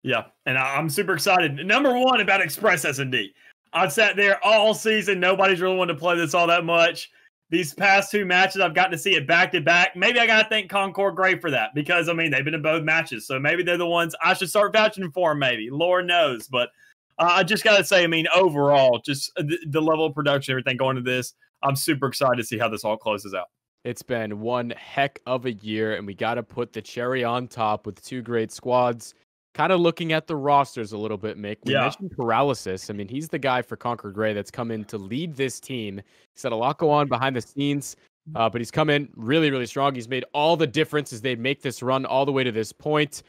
Yeah, and I'm super excited. Number one about Express S&D. I've sat there all season. Nobody's really wanted to play this all that much. These past two matches, I've gotten to see it back to back. Maybe I got to thank Concord Gray for that because, I mean, they've been in both matches. So maybe they're the ones I should start vouching for them, maybe. Lord knows. But I just got to say, I mean, overall, just the level of production, everything going into this, I'm super excited to see how this all closes out. It's been one heck of a year, and we got to put the cherry on top with two great squads. Kind of looking at the rosters a little bit, Mick. We mentioned Paralysis. I mean, he's the guy for Concord Gray that's come in to lead this team. He's had a lot go on behind the scenes, but he's come in really, really strong. He's made all the difference as they make this run all the way to this point.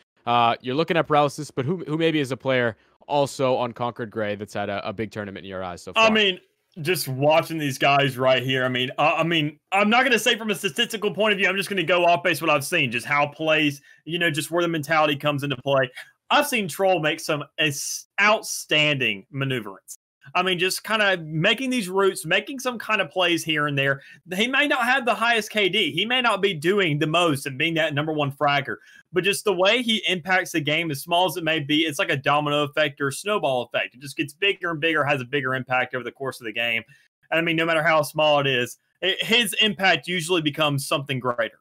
You're looking at Paralysis, but who maybe is a player also on Concord Gray that's had a big tournament in your eyes so far? I mean, just watching these guys right here. I mean, I'm not going to say from a statistical point of view. I'm just going to go off base what I've seen, just how plays, just where the mentality comes into play. I've seen Troll make some outstanding maneuverings. I mean, just kind of making these routes, making some kind of plays here and there. He may not have the highest KD. He may not be doing the most and being that number one fragger. But just the way he impacts the game, as small as it may be, it's like a domino effect or a snowball effect. It just gets bigger and bigger, has a bigger impact over the course of the game. And I mean, no matter how small it is, his impact usually becomes something greater.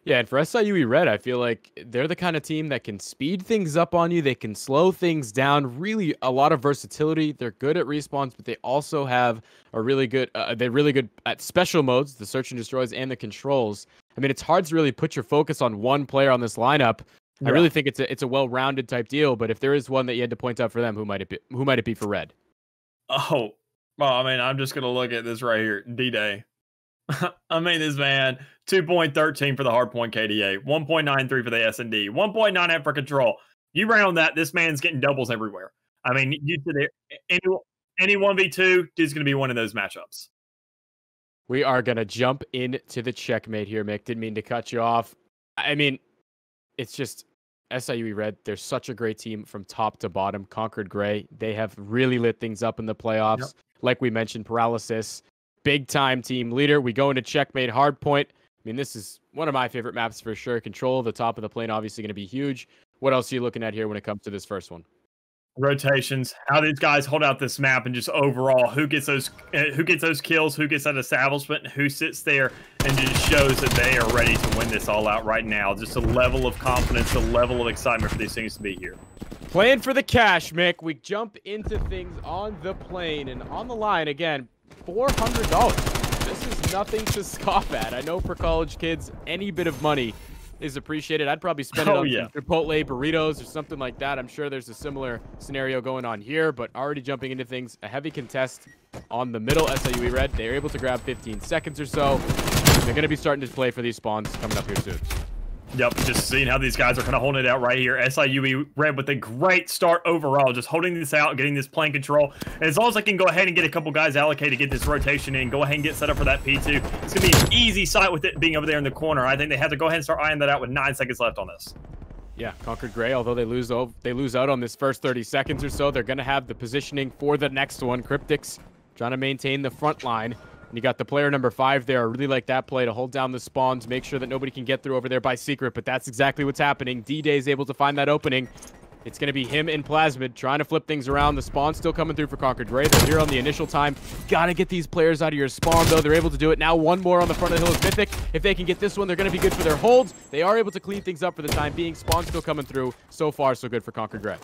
Yeah, and for SIUE Red, I feel like they're the kind of team that can speed things up on you. They can slow things down. Really, a lot of versatility. They're good at respawns, but they also have a really good. They're really good at special modes, the search and destroys, and the controls. I mean, it's hard to really put your focus on one player on this lineup. Yeah. I really think it's a well-rounded type deal. But if there is one that you had to point out for them, who might it be? Who might it be for Red? Oh, well, I mean, I'm just gonna look at this right here, D-Day. I mean, this man, 2.13 for the hardpoint KDA, 1.93 for the S&D, 1.98 for control. You round that, this man's getting doubles everywhere. I mean, any 1v2 is going to be one of those matchups. We are going to jump into the checkmate here, Mick. Didn't mean to cut you off. I mean, it's just SIUE Red. They're such a great team from top to bottom. Concord Gray, they have really lit things up in the playoffs. Yep. Like we mentioned, Paralysis. Big-time team leader. We go into checkmate hardpoint. I mean, this is one of my favorite maps for sure. Control, the top of the plane, obviously going to be huge. What else are you looking at here when it comes to this first one? Rotations, how these guys hold out this map, and just overall who gets those kills, who gets that establishment, who sits there and just shows that they are ready to win this all out right now. Just a level of confidence, a level of excitement for these things to be here. Playing for the cash, Mick. We jump into things on the plane and on the line again. $400. This is nothing to scoff at. I know for college kids, any bit of money is appreciated. I'd probably spend it on some Chipotle burritos or something like that. I'm sure there's a similar scenario going on here, but already jumping into things. A heavy contest on the middle. SIUE Red, they're able to grab 15 seconds or so. They're going to be starting to play for these spawns coming up here soon. Yep, just seeing how these guys are kind of holding it out right here. SIUE Red with a great start overall, just holding this out, getting this plane control. And as long as I can go ahead and get a couple guys allocated, get this rotation in, go ahead and get set up for that P2, it's going to be an easy sight with it being over there in the corner. I think they have to go ahead and start eyeing that out with 9 seconds left on this. Yeah, Concord Gray, although they lose out on this first 30 seconds or so, they're going to have the positioning for the next one. Cryptics trying to maintain the front line. You got the player number 5 there. I really like that play to hold down the spawns, make sure that nobody can get through over there by secret, but that's exactly what's happening. D-Day is able to find that opening. It's going to be him and Plasmid trying to flip things around. The spawn's still coming through for Concord Gray. They're here on the initial time. Got to get these players out of your spawn, though. They're able to do it. Now one more on the front of the hill is Mythic. If they can get this one, they're going to be good for their holds. They are able to clean things up for the time being. Spawn still coming through. So far, so good for Concord Gray.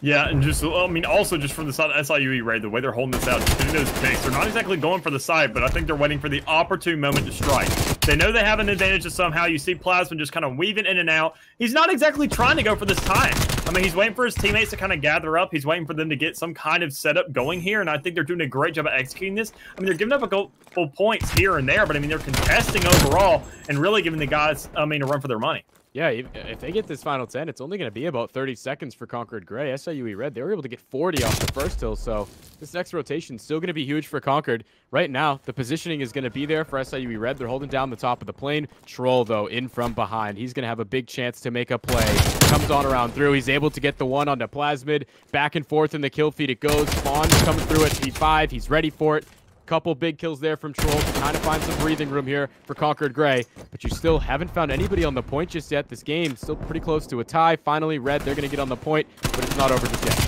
Yeah, and just, I mean, also just from the side of SIUE, right, the way they're holding this out, just doing those picks, they're not exactly going for the side, but I think they're waiting for the opportune moment to strike. They know they have an advantage of somehow. You see Plasma just kind of weaving in and out. He's not exactly trying to go for this time. I mean, he's waiting for his teammates to kind of gather up. He's waiting for them to get some kind of setup going here, and I think they're doing a great job of executing this. I mean, they're giving up a couple points here and there, but I mean, they're contesting overall and really giving the guys, I mean, a run for their money. Yeah, if they get this final 10, it's only going to be about 30 seconds for Concord Gray. SIUE Red, they were able to get 40 off the first hill, so this next rotation is still going to be huge for Concord. Right now, the positioning is going to be there for SIUE Red. They're holding down the top of the plane. Troll, though, in from behind. He's going to have a big chance to make a play. Comes on around through. He's able to get the one onto Plasmid. Back and forth in the kill feed it goes. Spawn coming through at P5. He's ready for it. Couple big kills there from Troll to kind of find some breathing room here for Conquered Gray. But you still haven't found anybody on the point just yet. This game still pretty close to a tie. Finally, Red, they're going to get on the point, but it's not over just yet.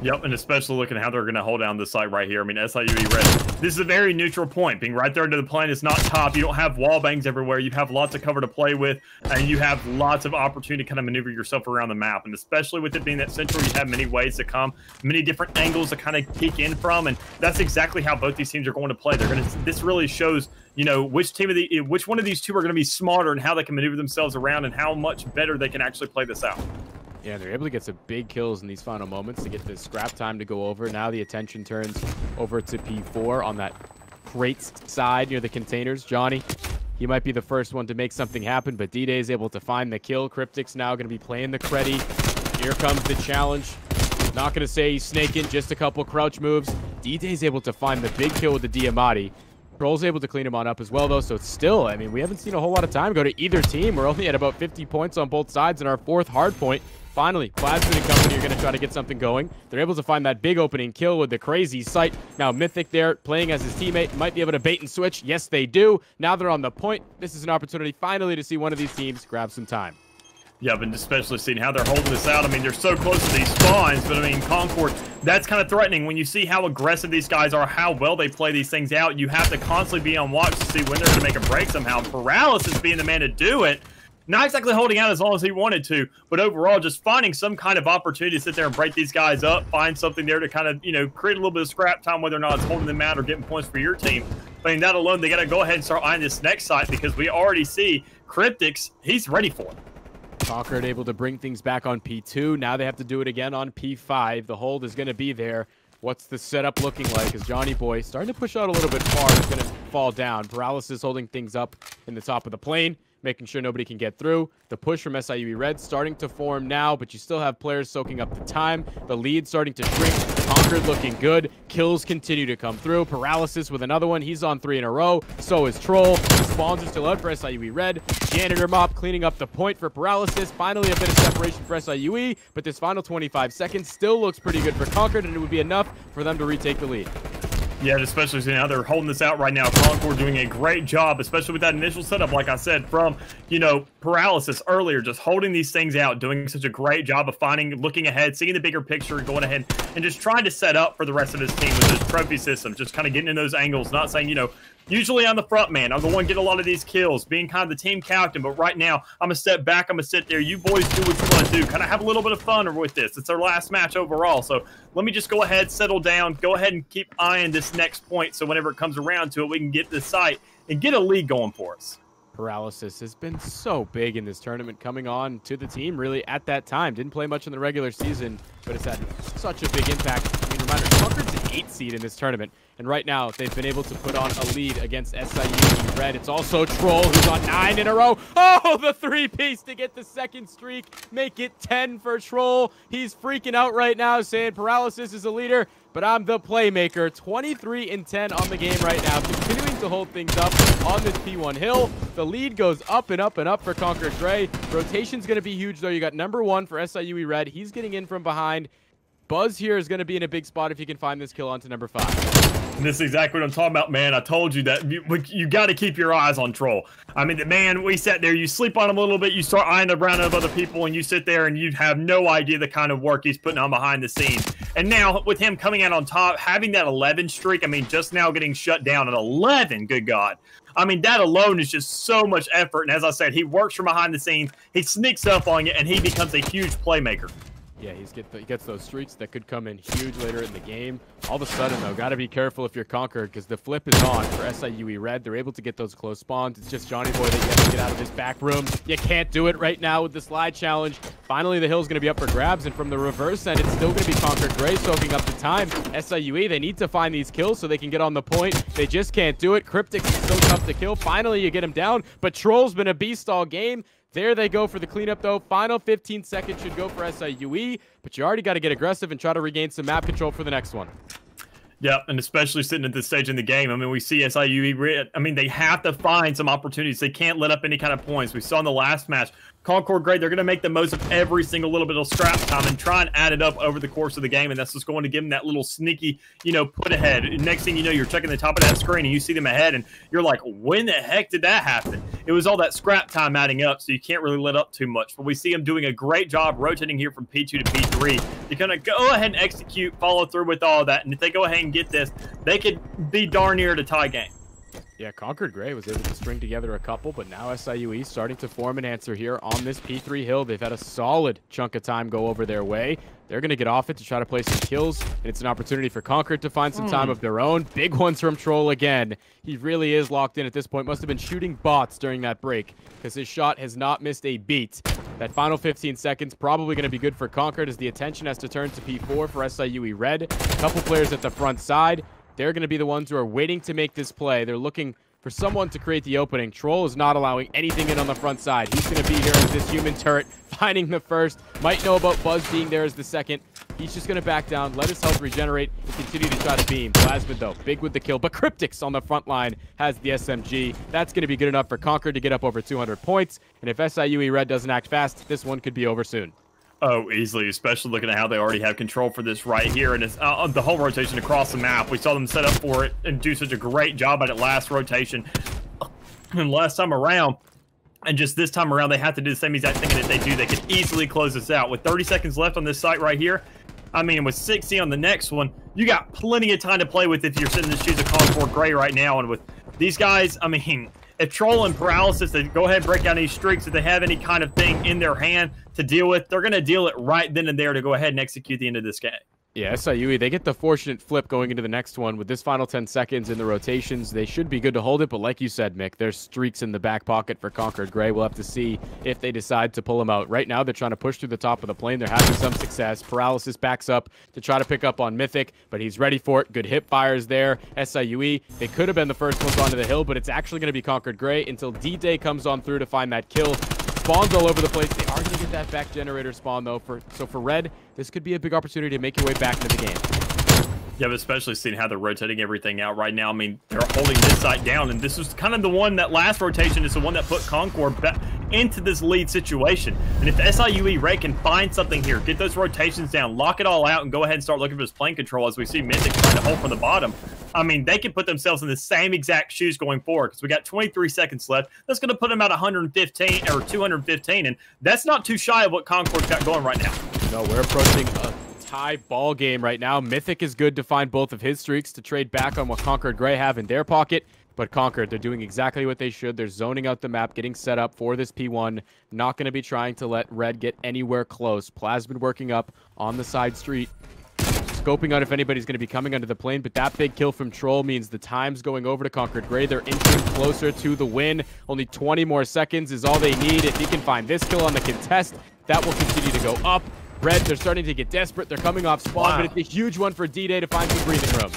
Yep, and especially looking at how they're going to hold down the site right here. I mean, SIUE Red, this is a very neutral point. Being right there into the plane, it's not top. You don't have wall bangs everywhere. You have lots of cover to play with, and you have lots of opportunity to kind of maneuver yourself around the map. And especially with it being that central, you have many ways to come, many different angles to kind of peek in from, and that's exactly how both these teams are going to play. They're going to. This really shows, you know, which one of these two are going to be smarter and how they can maneuver themselves around and how much better they can actually play this out. Yeah, they're able to get some big kills in these final moments to get this scrap time to go over. Now the attention turns over to P4 on that crate side near the containers. Johnny, he might be the first one to make something happen, but D-Day is able to find the kill. Cryptic's now going to be playing the Creddy. Here comes the challenge. Not going to say he's snaking, just a couple crouch moves. D-Day's able to find the big kill with the Diamati. Troll's able to clean him on up as well, though, so it's still, I mean, we haven't seen a whole lot of time go to either team. We're only at about 50 points on both sides in our fourth hard point. Finally, Plasmid and company are going to try to get something going. They're able to find that big opening kill with the crazy sight. Now Mythic there playing as his teammate might be able to bait and switch. Yes, they do. Now they're on the point. This is an opportunity finally to see one of these teams grab some time. Yeah, but especially seeing how they're holding this out. I mean, they're so close to these spawns, but I mean, Concord, that's kind of threatening. When you see how aggressive these guys are, how well they play these things out, you have to constantly be on watch to see when they're going to make a break somehow. Paralysis being the man to do it. Not exactly holding out as long as he wanted to, but overall just finding some kind of opportunity to sit there and break these guys up, find something there to kind of, you know, create a little bit of scrap time, whether or not it's holding them out or getting points for your team. But in that alone, they got to go ahead and start eyeing this next site because we already see Cryptics, he's ready for it. Conquered able to bring things back on P2. Now they have to do it again on P5. The hold is going to be there. What's the setup looking like? As Johnny Boy starting to push out a little bit far. It's going to fall down. Paralysis holding things up in the top of the plane, making sure nobody can get through. The push from SIUE Red starting to form now, but you still have players soaking up the time. The lead starting to shrink. Conquered looking good. Kills continue to come through. Paralysis with another one. He's on 3 in a row. So is Troll. Spawns are still out for SIUE Red. Janitor Mop cleaning up the point for Paralysis. Finally a bit of separation for SIUE, but this final 25 seconds still looks pretty good for Conquered, and it would be enough for them to retake the lead. Yeah, especially seeing how they're holding this out right now. Concord doing a great job, especially with that initial setup, like I said, from, you know, Paralysis earlier, just holding these things out, doing such a great job of finding, looking ahead, seeing the bigger picture, going ahead and just trying to set up for the rest of his team with this trophy system, just kind of getting in those angles, not saying, you know, usually I'm the front man. I'm the one get a lot of these kills, being kind of the team captain. But right now, I'm going to step back. I'm going to sit there. You boys do what you want to do. Kind of have a little bit of fun with this. It's our last match overall. So let me just go ahead, settle down, go ahead and keep eyeing this next point. So whenever it comes around to it, we can get the site and get a lead going for us. Paralysis has been so big in this tournament, coming on to the team really at that time. Didn't play much in the regular season, but it's had such a big impact. I mean, reminder, Conquered's an 8 seed in this tournament, and right now they've been able to put on a lead against SIUE Red. It's also Troll, who's on 9 in a row. Oh, the 3-piece to get the second streak, make it 10 for Troll. He's freaking out right now, saying Paralysis is a leader, but I'm the playmaker. 23 and 10 on the game right now, continuing to hold things up on this P1 hill. The lead goes up and up and up for Conquered Gray. Rotation's going to be huge, though. You got number 1 for SIUE Red. He's getting in from behind. Buzz here is going to be in a big spot if he can find this kill onto number 5. This is exactly what I'm talking about, man. I told you that you got to keep your eyes on Troll. I mean, man, we sat there, you sleep on him a little bit, you start eyeing the brown of other people, and you sit there and you have no idea the kind of work he's putting on behind the scenes. And now, with him coming out on top, having that 11 streak, I mean, just now getting shut down at 11, good God. I mean, that alone is just so much effort. And as I said, he works from behind the scenes, he sneaks up on you, and he becomes a huge playmaker. Yeah, he gets those streaks that could come in huge later in the game. All of a sudden, though, got to be careful if you're Conquered, because the flip is on for SIUE Red. They're able to get those close spawns. It's just Johnny Boy that you have to get out of his back room. You can't do it right now with the slide challenge. Finally, the hill's going to be up for grabs, and from the reverse end, it's still going to be Conquered Gray soaking up the time. SIUE, they need to find these kills so they can get on the point. They just can't do it. Cryptic is still tough to kill. Finally, you get him down, but Troll's been a beast all game. There they go for the cleanup, though. Final 15 seconds should go for SIUE, but you already got to get aggressive and try to regain some map control for the next one. Yeah, and especially sitting at this stage in the game. I mean, we see SIUE, I mean, they have to find some opportunities. They can't let up any kind of points. We saw in the last match, Concord Gray, they're going to make the most of every single little bit of scrap time and try and add it up over the course of the game, and that's just going to give them that little sneaky, put ahead. Next thing you know, you're checking the top of that screen and you see them ahead, and you're like, when the heck did that happen? It was all that scrap time adding up, so you can't really let up too much. But we see them doing a great job rotating here from P2 to P3. They're going to go ahead and execute, follow through with all of that, and if they go ahead and get this, they could be darn near to tie game. Yeah, Concord Gray was able to string together a couple, but now SIUE starting to form an answer here on this P3 hill. They've had a solid chunk of time go over their way. They're going to get off it to try to play some kills, and it's an opportunity for Concord to find some time of their own. Big ones from Troll again. He really is locked in at this point. Must have been shooting bots during that break because his shot has not missed a beat. That final 15 seconds probably going to be good for Concord as the attention has to turn to P4 for SIUE Red. A couple players at the front side. They're going to be the ones who are waiting to make this play. They're looking for someone to create the opening. Troll is not allowing anything in on the front side. He's going to be here as this human turret, finding the first. Might know about Buzz being there as the second. He's just going to back down, let his health regenerate, and continue to try to beam. Plasmid, though, big with the kill. But Cryptics on the front line has the SMG. That's going to be good enough for Concord to get up over 200 points. And if SIUE Red doesn't act fast, this one could be over soon. Oh, easily, especially looking at how they already have control for this right here. And it's the whole rotation across the map. We saw them set up for it and do such a great job at it last rotation. And last time around, and just this time around, they have to do the same exact thing. And if they do, they could easily close this out. With 30 seconds left on this site right here, I mean, with 60 on the next one, you got plenty of time to play with if you're sitting in the shoes of Concord Gray right now. And with these guys, I mean, if Troll and Paralysis, they go ahead and break down these streaks, if they have any kind of thing in their hand to deal with, they're going to deal it right then and there to go ahead and execute the end of this game. Yeah, SIUE, they get the fortunate flip going into the next one. With this final 10 seconds in the rotations, they should be good to hold it. But like you said, Mick, there's streaks in the back pocket for Concord Gray. We'll have to see if they decide to pull them out. Right now, they're trying to push through the top of the plane. They're having some success. Paralysis backs up to try to pick up on Mythic, but he's ready for it. Good hip fires there. SIUE, they could have been the first ones onto the hill, but it's actually going to be Concord Gray until D-Day comes on through to find that kill. Spawns all over the place. They are going to get that back generator spawn, though. So for Red, this could be a big opportunity to make your way back into the game. Yeah, but especially seeing how they're rotating everything out right now. I mean, they're holding this site down, and this was kind of the one, that last rotation is the one that put Concord back into this lead situation. And if SIUE Ray can find something here, get those rotations down, lock it all out, and go ahead and start looking for this plane control as we see Mythic trying to hold from the bottom, I mean, they can put themselves in the same exact shoes going forward because we got 23 seconds left. That's going to put them at 115 or 215, and that's not too shy of what Concord's got going right now. No, we're approaching a tie ball game right now. Mythic is good to find both of his streaks to trade back on what Concord Gray have in their pocket. But Concord, they're doing exactly what they should. They're zoning out the map, getting set up for this P1. Not going to be trying to let Red get anywhere close. Plasmid working up on the side street, scoping out if anybody's going to be coming under the plane. But that big kill from Troll means the time's going over to Concord Gray. They're inching closer to the win. Only 20 more seconds is all they need. If he can find this kill on the contest, that will continue to go up. Red, they're starting to get desperate. They're coming off spawn, but it's a huge one for D-Day to find some breathing room.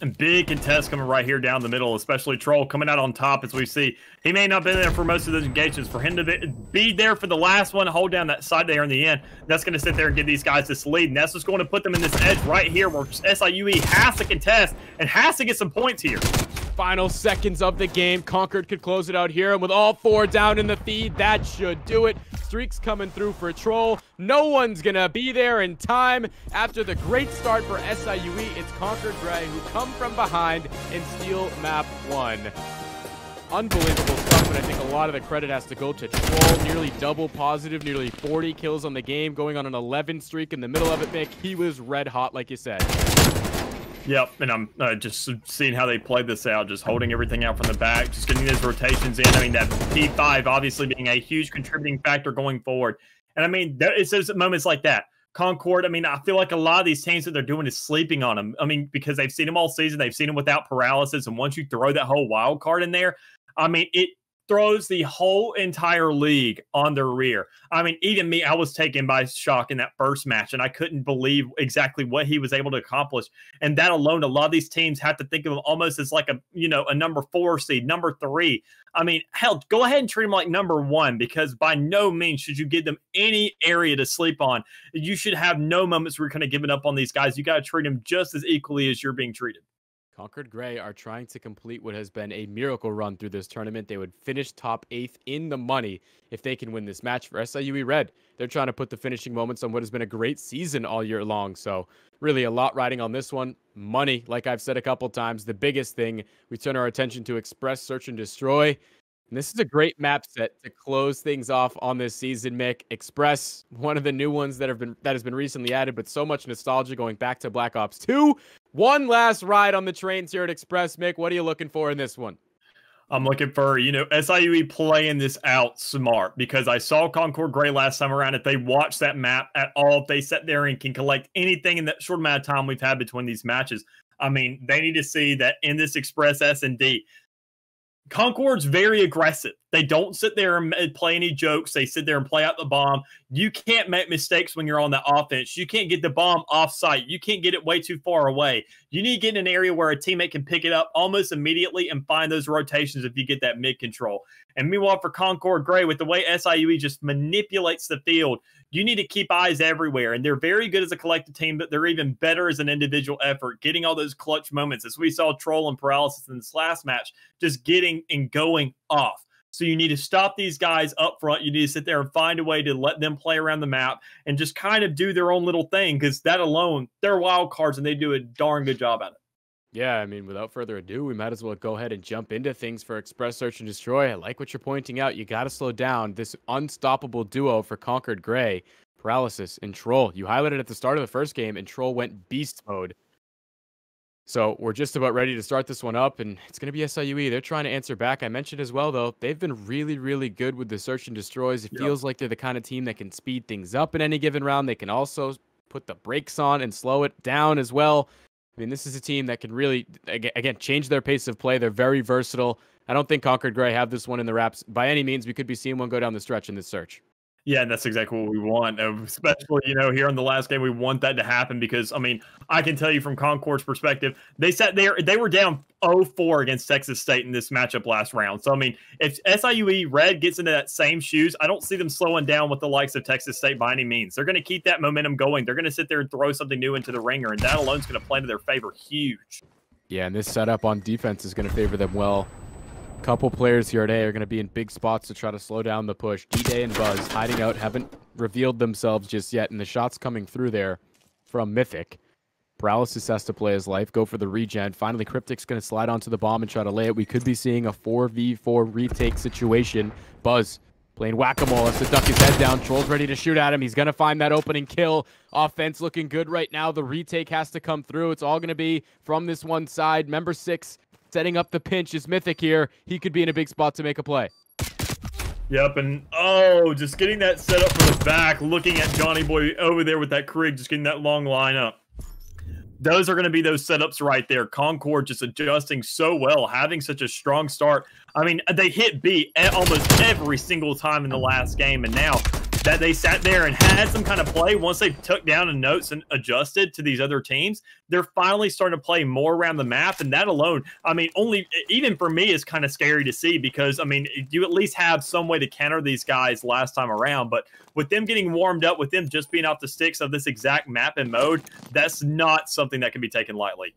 And big contest coming right here down the middle, especially Troll coming out on top as we see. He may not have been there for most of those engagements. For him to be there for the last one, hold down that side there in the end, that's going to sit there and give these guys this lead. And that's just going to put them in this edge right here where SIUE has to contest and has to get some points here. Final seconds of the game. Concord could close it out here. And with all four down in the feed, that should do it. Streaks coming through for Troll. No one's going to be there in time. After the great start for SIUE, it's Concord Gray who come from behind and steal map 1. Unbelievable stuff, and I think a lot of the credit has to go to Troll. Nearly double positive, nearly 40 kills on the game, going on an 11 streak in the middle of it, Mick. He was red hot, like you said. Yep, and I'm just seeing how they played this out, just holding everything out from the back, just getting those rotations in. I mean, that P5 obviously being a huge contributing factor going forward. And I mean, it's those moments like that. Concord, I mean, I feel like a lot of these teams that they're doing is sleeping on them. I mean, because they've seen them all season. They've seen them without paralysis. And once you throw that whole wild card in there, I mean, it throws the whole entire league on their rear. I mean, even me, I was taken by shock in that first match, and I couldn't believe exactly what he was able to accomplish. And that alone, a lot of these teams have to think of him almost as like a number 4 seed, number 3. I mean, hell, go ahead and treat him like number 1, because by no means should you give them any area to sleep on. You should have no moments where you're kind of giving up on these guys. You got to treat them just as equally as you're being treated. Concord Gray are trying to complete what has been a miracle run through this tournament. They would finish top 8th in the money if they can win this match. For SIUE Red, they're trying to put the finishing moments on what has been a great season all year long. So really a lot riding on this one. Money, like I've said a couple times, the biggest thing. We turn our attention to Express, Search, and Destroy. And this is a great map set to close things off on this season, Mick. Express, one of the new ones that has been recently added, but so much nostalgia going back to Black Ops 2. One last ride on the trains here at Express, Mick. What are you looking for in this one? I'm looking for, SIUE playing this out smart, because I saw Concord Gray last time around. If they watch that map at all, if they sit there and can collect anything in that short amount of time we've had between these matches, I mean, they need to see that in this Express S&D, Concord's very aggressive. They don't sit there and play any jokes. They sit there and play out the bomb. You can't make mistakes when you're on the offense. You can't get the bomb off site. You can't get it way too far away. You need to get in an area where a teammate can pick it up almost immediately and find those rotations if you get that mid control. And meanwhile, for Concord Gray, with the way SIUE just manipulates the field, you need to keep eyes everywhere. And they're very good as a collective team, but they're even better as an individual effort, getting all those clutch moments, as we saw Troll and Paralysis in this last match, just getting and going off. So you need to stop these guys up front. You need to sit there and find a way to let them play around the map and just kind of do their own little thing, because that alone, they're wild cards and they do a darn good job at it. Yeah, I mean, without further ado, we might as well go ahead and jump into things for Express, Search, and Destroy. I like what you're pointing out. You got to slow down this unstoppable duo for Concord Gray, Paralysis, and Troll. You highlighted at the start of the first game, and Troll went beast mode. So we're just about ready to start this one up, and it's going to be SIUE. They're trying to answer back. I mentioned as well, though, they've been really, really good with the Search and Destroys. It feels like they're the kind of team that can speed things up in any given round. They can also put the brakes on and slow it down as well. I mean, this is a team that can really, again, change their pace of play. They're very versatile. I don't think Concord Gray have this one in the wraps by any means. We could be seeing one go down the stretch in this search. Yeah, and that's exactly what we want. Especially, here in the last game, we want that to happen because, I mean, I can tell you from Concord's perspective, they sat there, they were down 0-4 against Texas State in this matchup last round. So, I mean, if SIUE Red gets into that same shoes, I don't see them slowing down with the likes of Texas State by any means. They're going to keep that momentum going. They're going to sit there and throw something new into the ringer, and that alone is going to play to their favor huge. Yeah, and this setup on defense is going to favor them well. Couple players here today are going to be in big spots to try to slow down the push. D-Day and Buzz hiding out, haven't revealed themselves just yet, and the shots coming through there from Mythic. Paralysis has to play his life, go for the regen. Finally, Cryptic's going to slide onto the bomb and try to lay it. We could be seeing a 4v4 retake situation. Buzz playing whack-a-mole, has to duck his head down. Troll's ready to shoot at him. He's going to find that opening kill. Offense looking good right now. The retake has to come through. It's all going to be from this one side. Member 6 setting up the pinch is Mythic here. He could be in a big spot to make a play. Yep, and just getting that set up for the back, looking at Johnny Boy over there with that Krieg, just getting that long lineup. Those are going to be those setups right there. Concord just adjusting so well, having such a strong start. I mean, they hit B almost every single time in the last game, and now that they sat there and had some kind of play, once they took down the notes and adjusted to these other teams, they're finally starting to play more around the map. And that alone, I mean, even for me, is kind of scary to see because, I mean, you at least have some way to counter these guys last time around. But with them getting warmed up, with them just being off the sticks of this exact map and mode, that's not something that can be taken lightly.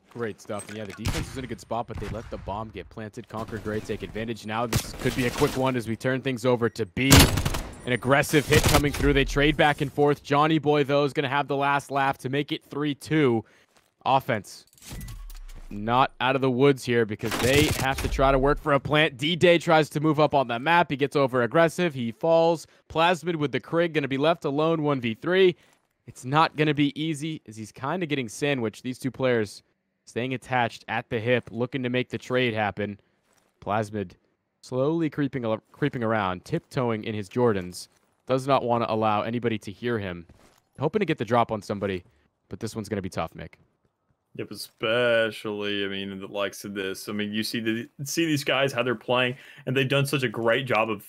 Great stuff. And yeah, the defense is in a good spot, but they let the bomb get planted. Concord Gray take advantage. Now this could be a quick one as we turn things over to B. An aggressive hit coming through. They trade back and forth. Johnny Boy, though, is going to have the last laugh to make it 3-2. Offense not out of the woods here because they have to try to work for a plant. D-Day tries to move up on that map. He gets over aggressive. He falls. Plasmid with the Krieg going to be left alone 1v3. It's not going to be easy as he's kind of getting sandwiched. These two players staying attached at the hip, looking to make the trade happen. Plasmid slowly creeping around, tiptoeing in his Jordans. Does not want to allow anybody to hear him. Hoping to get the drop on somebody, but this one's going to be tough, Mick. Yep, especially, I mean, in the likes of this. I mean, you see these guys, how they're playing, and they've done such a great job of,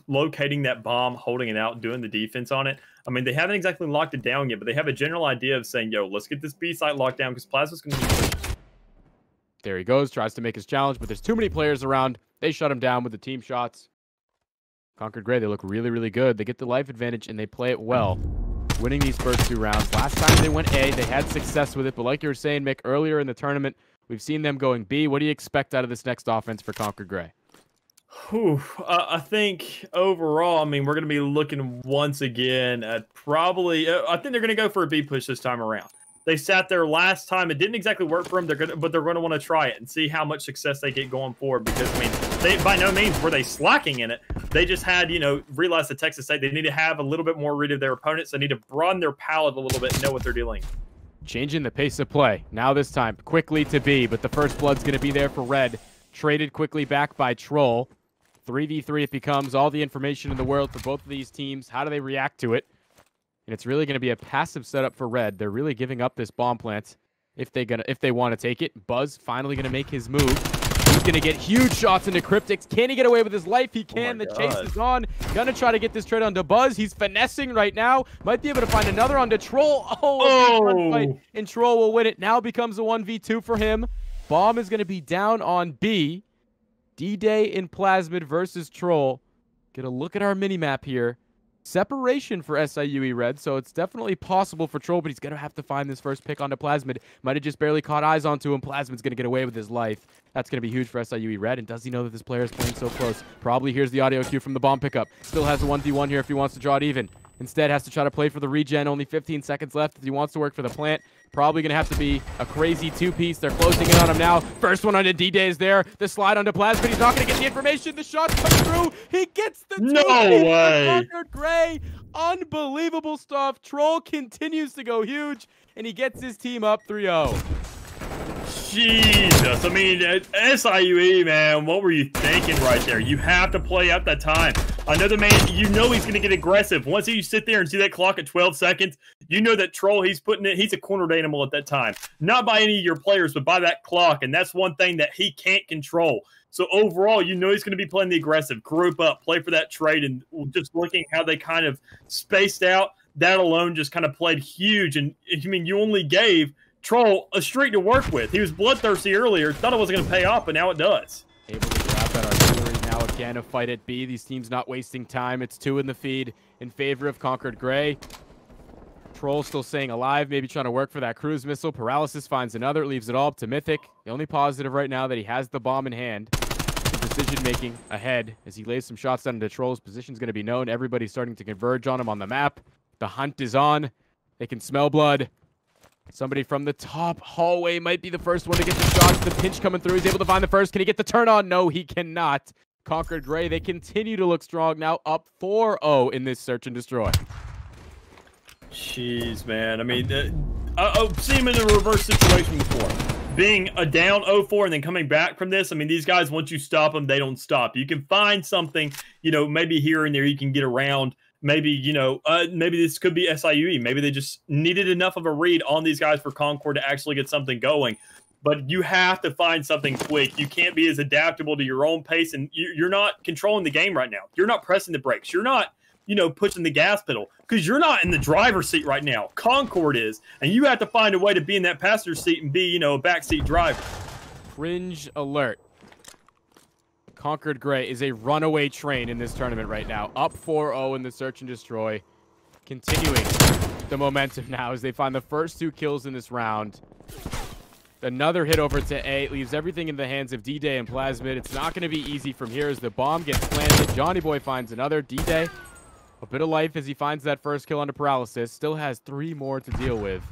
locating that bomb, holding it out, doing the defense on it. I mean, they haven't exactly locked it down yet, but they have a general idea of saying, yo, let's get this B site locked down because Plasma's going to be pushed. There he goes, tries to make his challenge, but there's too many players around. They shut him down with the team shots. Concord Gray, they look really, really good. They get the life advantage, and they play it well, winning these first two rounds. Last time they went A, they had success with it, but like you were saying, Mick, earlier in the tournament, We've seen them going B. What do you expect out of this next offense for Concord Gray? I think overall, I mean, we're going to be looking once again at probably, I think they're going to go for a B push this time around. They sat there last time. It didn't exactly work for them, but they're going to want to try it and see how much success they get going forward. Because, I mean, they by no means were they slacking in it. They just had, realized that Texas State, they need to have a little bit more read of their opponents. They need to broaden their palette a little bit and know what they're dealing. Changing the pace of play. Now this time, quickly to B, but the first blood's going to be there for Red. Traded quickly back by Troll. 3v3 it becomes. All the information in the world for both of these teams. How do they react to it? And it's really going to be a passive setup for Red. They're really giving up this bomb plant if they want to take it. Buzz finally going to make his move. He's going to get huge shots into Cryptics. Can he get away with his life? He can. The chase is on. Gonna try to get this trade onto Buzz. He's finessing right now. Might be able to find another onto Troll. Oh! And Troll will win it. Now becomes a 1v2 for him. Bomb is going to be down on B. D-Day and Plasmid versus Troll. Get a look at our mini-map here. Separation for SIUE Red, so it's definitely possible for Troll, but he's going to have to find this first pick onto Plasmid. Might have just barely caught eyes onto him. Plasmid's going to get away with his life. That's going to be huge for SIUE Red, and does he know that this player is playing so close? Probably hears the audio cue from the bomb pickup. Still has a 1v1 here if he wants to draw it even. Instead, has to try to play for the regen. Only 15 seconds left if he wants to work for the plant. Probably going to have to be a crazy two-piece. They're closing in on him now. First one onto D-Day is there. The slide onto Plasmid. He's not going to get the information. The shot's coming through. He gets the no way. Concord Gray. Unbelievable stuff. Troll continues to go huge, and he gets his team up 3-0. Jesus. I mean, SIUE, man, what were you thinking right there? You have to play up that time. Another man, he's going to get aggressive. Once you sit there and see that clock at 12 seconds, you know that Troll, he's a cornered animal at that time. Not by any of your players, but by that clock, and that's one thing that he can't control. So overall, he's going to be playing the aggressive, group up, play for that trade, and just looking how they kind of spaced out, that alone just kind of played huge. And, I mean, you only gave Troll a streak to work with. He was bloodthirsty earlier, thought it wasn't going to pay off, but now it does. Able to grab that artillery now again, a fight at B. These teams not wasting time. It's 2 in the feed in favor of Concord Gray. Troll still staying alive, maybe trying to work for that cruise missile. Paralysis finds another, leaves it all up to Mythic. The only positive right now that he has the bomb in hand. The decision-making ahead as he lays some shots down into Troll's position's going to be known. Everybody's starting to converge on him on the map. The hunt is on. They can smell blood. Somebody from the top hallway might be the first one to get the shots. The pinch coming through. He's able to find the first. Can he get the turn on? No, he cannot. Concord Gray, they continue to look strong. Now up 4-0 in this search and destroy. Jeez, man. I mean, I've seen him in a reverse situation before. Being a down 0-4 and then coming back from this, I mean, these guys, once you stop them, they don't stop. You can find something, maybe here and there you can get around. Maybe, maybe this could be SIUE. Maybe they just needed enough of a read on these guys for Concord to actually get something going. But you have to find something quick. You can't be as adaptable to your own pace, and you're not controlling the game right now. You're not pressing the brakes. You're not, pushing the gas pedal because you're not in the driver's seat right now. Concord is, and you have to find a way to be in that passenger seat and be, a backseat driver. Cringe alert. Concord Gray is a runaway train in this tournament right now. Up 4-0 in the search and destroy. Continuing the momentum now as they find the first 2 kills in this round. Another hit over to A. It leaves everything in the hands of D-Day and Plasmid. It's not going to be easy from here as the bomb gets planted. Johnny Boy finds another. D-Day, a bit of life as he finds that first kill under Paralysis. Still has 3 more to deal with.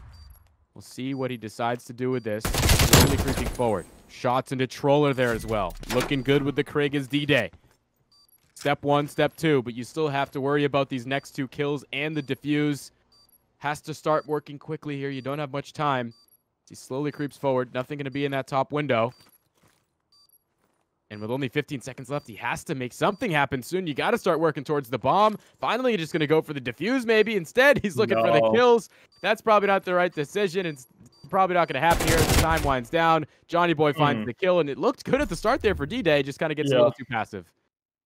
We'll see what he decides to do with this. Slowly creeping forward. Shots into Troller there as well. Looking good with the Krig as D-Day. Step 1, step 2, but you still have to worry about these next 2 kills and the defuse. Has to start working quickly here. You don't have much time. He slowly creeps forward. Nothing going to be in that top window. And with only 15 seconds left, he has to make something happen soon. You got to start working towards the bomb. Finally, he's just going to go for the defuse maybe. Instead, he's looking for the kills. That's probably not the right decision. It's probably not going to happen here as the time winds down. Johnny Boy finds the kill, and it looked good at the start there for D-Day. Just kind of gets a little too passive.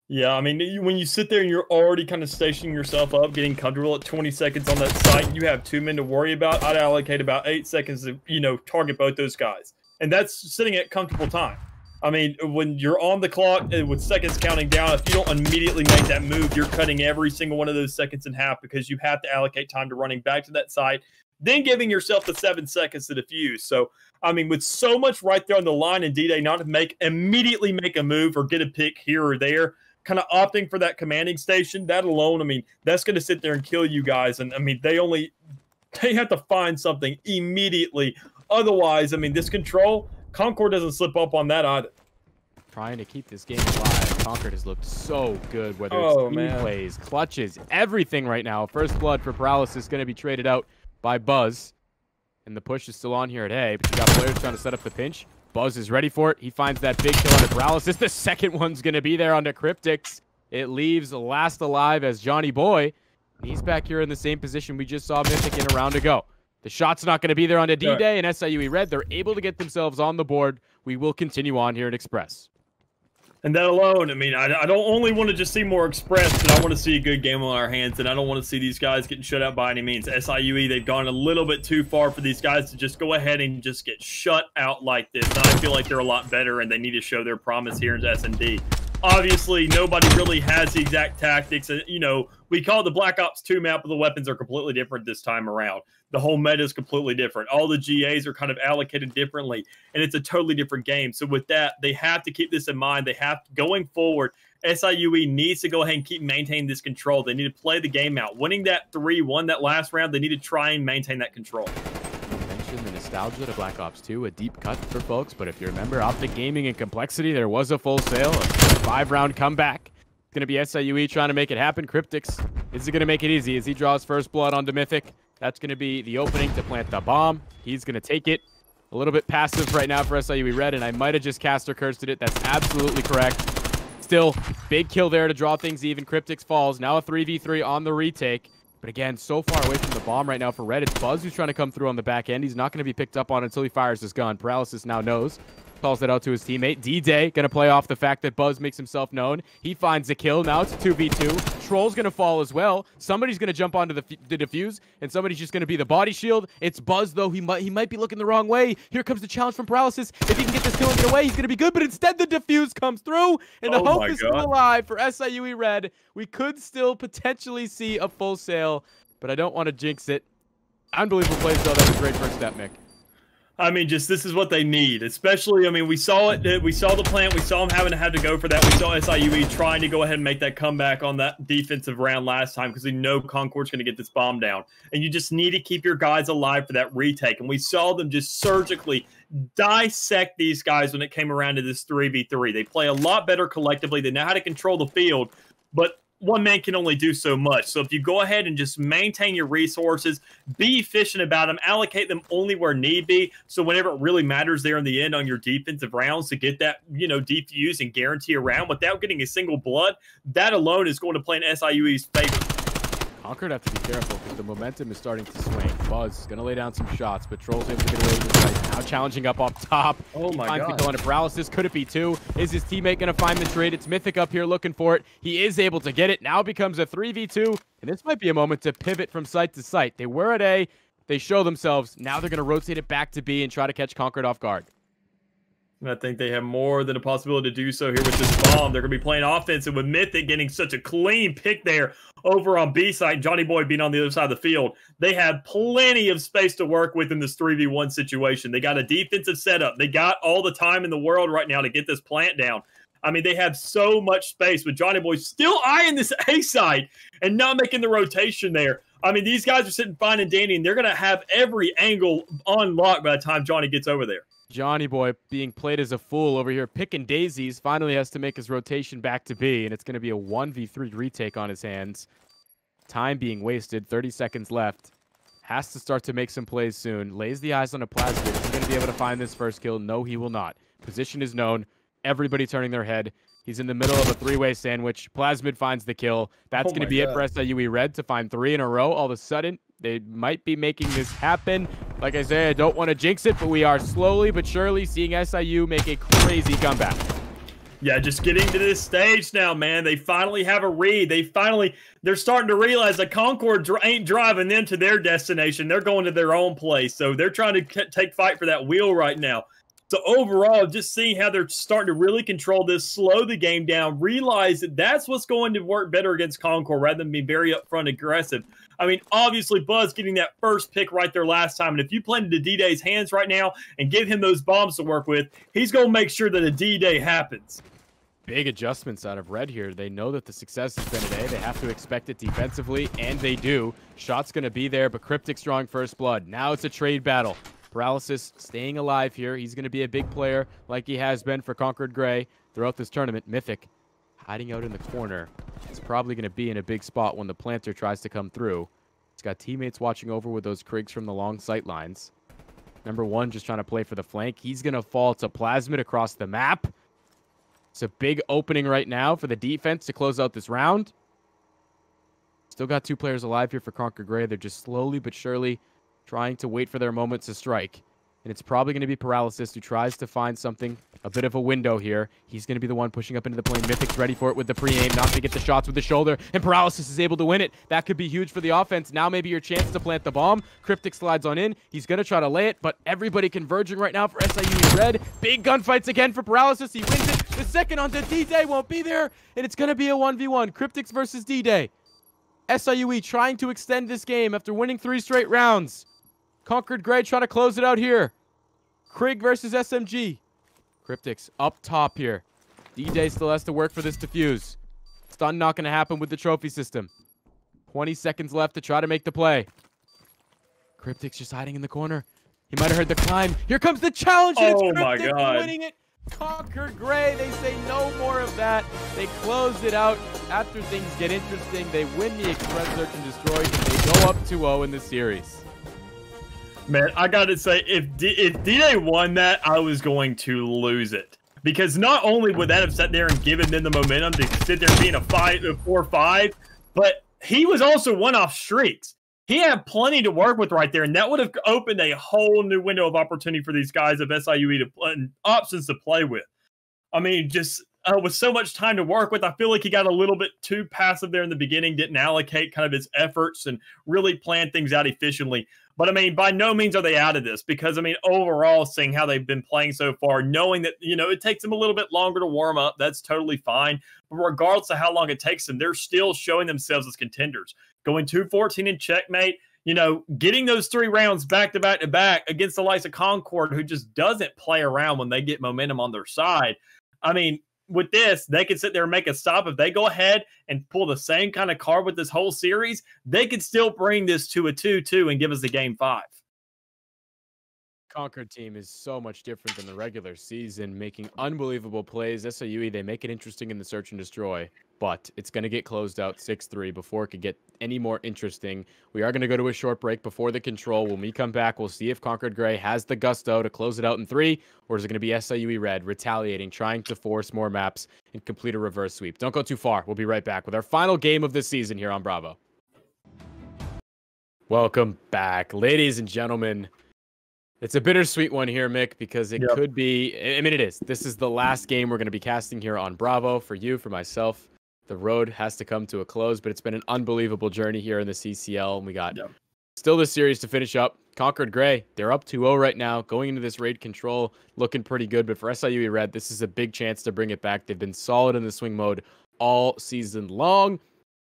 Yeah, I mean, when you sit there and you're already kind of stationing yourself up, getting comfortable at 20 seconds on that site, you have 2 men to worry about. I'd allocate about 8 seconds to, target both those guys. And that's sitting at comfortable time. I mean, when you're on the clock with seconds counting down, if you don't immediately make that move, you're cutting every single one of those seconds in half because you have to allocate time to running back to that site, then giving yourself the 7 seconds to defuse. So, I mean, with so much right there on the line in D-Day, not to immediately make a move or get a pick here or there, kind of opting for that commanding station, that alone, I mean, that's going to sit there and kill you guys. And, I mean, they have to find something immediately. Otherwise, I mean, this control, Concord doesn't slip up on that either. Trying to keep this game alive. Concord has looked so good, whether it's team plays, clutches, everything right now. First blood for Paralysis going to be traded out by Buzz. And the push is still on here at A, but you got players trying to set up the pinch. Buzz is ready for it. He finds that big kill on Paralysis. The second one's going to be there on the Cryptics. It leaves last alive as Johnny Boy. He's back here in the same position we just saw Mythic in a round ago. The shot's not going to be there on the D-Day, and SIUE Red, they're able to get themselves on the board. We will continue on here at Express. And that alone, I mean, I don't only want to just see more Express, but I want to see a good game on our hands, and I don't want to see these guys getting shut out by any means. SIUE, they've gone a little bit too far for these guys to just go ahead and just get shut out like this. And I feel like they're a lot better, and they need to show their promise here in S&D. Obviously, nobody really has the exact tactics. You know, we call it the Black Ops 2 map, but the weapons are completely different this time around. The whole meta is completely different. All the GAs are kind of allocated differently, and it's a totally different game. So with that, they have to keep this in mind. They have to, going forward, SIUE needs to go ahead and keep maintaining this control. They need to play the game out. Winning that 3-1 that last round, they need to try and maintain that control. The nostalgia to Black Ops 2, a deep cut for folks, but if you remember Optic Gaming and Complexity, there was a full sale, a 5-round comeback. It's going to be SIUE trying to make it happen. Cryptics, is he going to make it easy as he draws first blood onto Mythic? That's going to be the opening to plant the bomb. He's going to take it. A little bit passive right now for SIUE Red, and I might have just cast or cursed it. That's absolutely correct. Still, big kill there to draw things even. Cryptics falls. Now a 3v3 on the retake. But again, so far away from the bomb right now for Red. It's Buzz who's trying to come through on the back end. He's not going to be picked up on until he fires his gun. Paralysis now knows. Calls it out to his teammate. D-Day going to play off the fact that Buzz makes himself known. He finds the kill. Now it's a 2v2. Troll's going to fall as well. Somebody's going to jump onto the defuse, and somebody's just going to be the body shield. It's Buzz, though. He might be looking the wrong way. Here comes the challenge from Paralysis. If he can get this kill and get away, he's going to be good. But instead, the defuse comes through, and the hope is still alive for SIUE Red. We could still potentially see a full sale, but I don't want to jinx it. Unbelievable plays, though. That's a great first step, Mick. I mean, just this is what they need. Especially, I mean, we saw it. We saw the plant. We saw them having to have to go for that. We saw SIUE trying to go ahead and make that comeback on that defensive round last time because we know Concord's going to get this bomb down. And you just need to keep your guys alive for that retake. And we saw them just surgically dissect these guys when it came around to this 3v3. They play a lot better collectively. They know how to control the field. But one man can only do so much. So if you go ahead and just maintain your resources, be efficient about them, allocate them only where need be. So whenever it really matters there in the end on your defensive rounds to get that, you know, defuse and guarantee a round without getting a single blood, that alone is going to play in SIUE's favor. Concord have to be careful because the momentum is starting to swing. Buzz is going to lay down some shots, but Troll's able to get away with this fight. Now challenging up top. Oh my God. He finds the kill into Paralysis. Could it be 2? Is his teammate going to find the trade? It's Mythic up here looking for it. He is able to get it. Now becomes a 3v2. And this might be a moment to pivot from site to site. They were at A. They show themselves. Now they're going to rotate it back to B and try to catch Concord off guard. And I think they have more than a possibility to do so here with this bomb. They're going to be playing offense, and with Mythic getting such a clean pick there over on B side, Johnny Boy being on the other side of the field, they have plenty of space to work with in this 3v1 situation. They got a defensive setup. They got all the time in the world right now to get this plant down. I mean, they have so much space with Johnny Boy still eyeing this A side and not making the rotation there. I mean, these guys are sitting fine and dandy, and they're going to have every angle on lock by the time Johnny gets over there. Johnny Boy being played as a fool over here, picking daisies, finally has to make his rotation back to B, and it's going to be a 1v3 retake on his hands. Time being wasted, 30 seconds left. Has to start to make some plays soon. Lays the eyes on a Plasmid. Is he going to be able to find this first kill? No, he will not. Position is known. Everybody turning their head. He's in the middle of a 3-way sandwich. Plasmid finds the kill. That's going to be it for SIUE Red to find 3 in a row. All of a sudden, they might be making this happen. Like I say, I don't want to jinx it, but we are slowly but surely seeing SIU make a crazy comeback. Yeah, just getting to this stage now, man. They finally have a read. They're starting to realize that Concord ain't driving them to their destination. They're going to their own place. So they're trying to take fight for that wheel right now. So overall, just seeing how they're starting to really control this, slow the game down, realize that that's what's going to work better against Concord rather than being very upfront aggressive. I mean, obviously, Buzz getting that first pick right there last time, and if you play into D-Day's hands right now and give him those bombs to work with, he's going to make sure that a D-Day happens. Big adjustments out of Red here. They know that the success has been an A. They have to expect it defensively, and they do. Shot's going to be there, but Cryptic's drawing first blood. Now it's a trade battle. Paralysis staying alive here. He's going to be a big player like he has been for Concord Gray throughout this tournament. Mythic hiding out in the corner. He's probably going to be in a big spot when the planter tries to come through. He's got teammates watching over with those Krigs from the long sight lines. Number 1 just trying to play for the flank. He's going to fall to Plasmid across the map. It's a big opening right now for the defense to close out this round. Still got 2 players alive here for Concord Gray. They're just slowly but surely trying to wait for their moment to strike. And it's probably going to be Paralysis who tries to find something, a bit of a window here. He's going to be the one pushing up into the plane. Mythic's ready for it with the pre-aim, not to get the shots with the shoulder, and Paralysis is able to win it. That could be huge for the offense. Now maybe your chance to plant the bomb. Cryptic slides on in. He's going to try to lay it, but everybody converging right now for SIUE Red. Big gunfights again for Paralysis. He wins it. The second onto D-Day won't be there, and it's going to be a 1v1. Cryptics versus D-Day. SIUE trying to extend this game after winning 3 straight rounds. Concord Gray trying to close it out here. Krig versus SMG. Cryptics up top here. D-Day still has to work for this defuse. Stun not going to happen with the trophy system. 20 seconds left to try to make the play. Cryptics just hiding in the corner. He might have heard the climb. Here comes the challenge. And Oh it's my Cryptic God. winning it. Concord Gray, they say no more of that. They close it out. After things get interesting, they win the Express Search and Destroy, and they go up 2-0 in the series. Man, I got to say, if D-Day won that, I was going to lose it. Because not only would that have sat there and given them the momentum to sit there being a 4-5, but he was also one-off streaks. He had plenty to work with right there, and that would have opened a whole new window of opportunity for these guys of SIUE and options to play with. I mean, just with so much time to work with, I feel like he got a little bit too passive there in the beginning, didn't allocate kind of his efforts and really plan things out efficiently. But, I mean, by no means are they out of this because, I mean, overall, seeing how they've been playing so far, knowing that, you know, it takes them a little bit longer to warm up, that's totally fine. But regardless of how long it takes them, they're still showing themselves as contenders. Going 2-14 in checkmate, you know, getting those 3 rounds back-to-back against the likes of Concord, who just doesn't play around when they get momentum on their side. I mean, with this, they could sit there and make a stop. If they go ahead and pull the same kind of card with this whole series, they could still bring this to a 2-2 and give us a game 5. Concord team is so much different than the regular season, making unbelievable plays. SIUE, they make it interesting in the search and destroy, but it's going to get closed out 6-3 before it could get any more interesting. We are going to go to a short break before the control. When we come back, we'll see if Concord Gray has the gusto to close it out in 3, or is it going to be SIUE Red retaliating, trying to force more maps and complete a reverse sweep. Don't go too far. We'll be right back with our final game of the season here on Bravo. Welcome back, ladies and gentlemen. It's a bittersweet one here, Mick, because it could be, I mean, it is. This is the last game we're going to be casting here on Bravo for you, for myself. The road has to come to a close, but it's been an unbelievable journey here in the CCL, and we got still this series to finish up. Concord Gray, they're up 2-0 right now, going into this raid control, looking pretty good, but for SIUE Red, this is a big chance to bring it back. They've been solid in the swing mode all season long.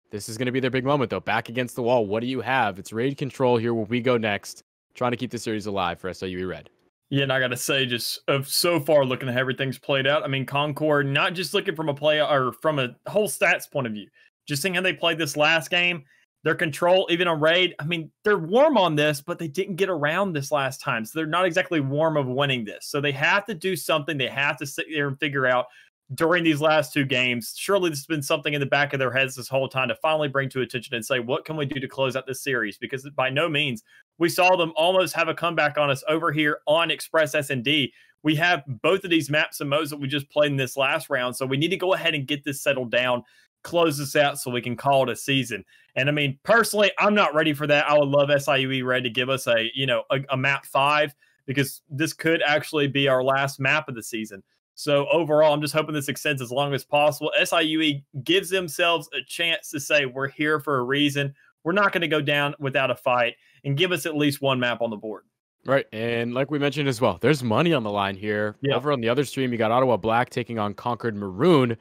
This is going to be their big moment, though. Back against the wall, what do you have? It's raid control here where we go next. Trying to keep the series alive for SIUE Red. Yeah, and I got to say, just so far looking at how everything's played out, I mean, Concord, not just looking from a play or from a whole stats point of view, just seeing how they played this last game, their control, even on raid, I mean, they're warm on this, but they didn't get around this last time. So they're not exactly warm of winning this. So they have to do something. They have to sit there and figure out during these last 2 games. Surely this has been something in the back of their heads this whole time to finally bring to attention and say, what can we do to close out this series? Because by no means, we saw them almost have a comeback on us over here on Express S&D. We have both of these maps and modes that we just played in this last round. So we need to go ahead and get this settled down, close this out so we can call it a season. And I mean, personally, I'm not ready for that. I would love SIUE Red to give us a map 5, because this could actually be our last map of the season. So overall, I'm just hoping this extends as long as possible. SIUE gives themselves a chance to say, we're here for a reason. We're not going to go down without a fight, and give us at least 1 map on the board. Right, and like we mentioned as well, there's money on the line here. Yeah. Over on the other stream, you got Ottawa Black taking on Concord Maroon, and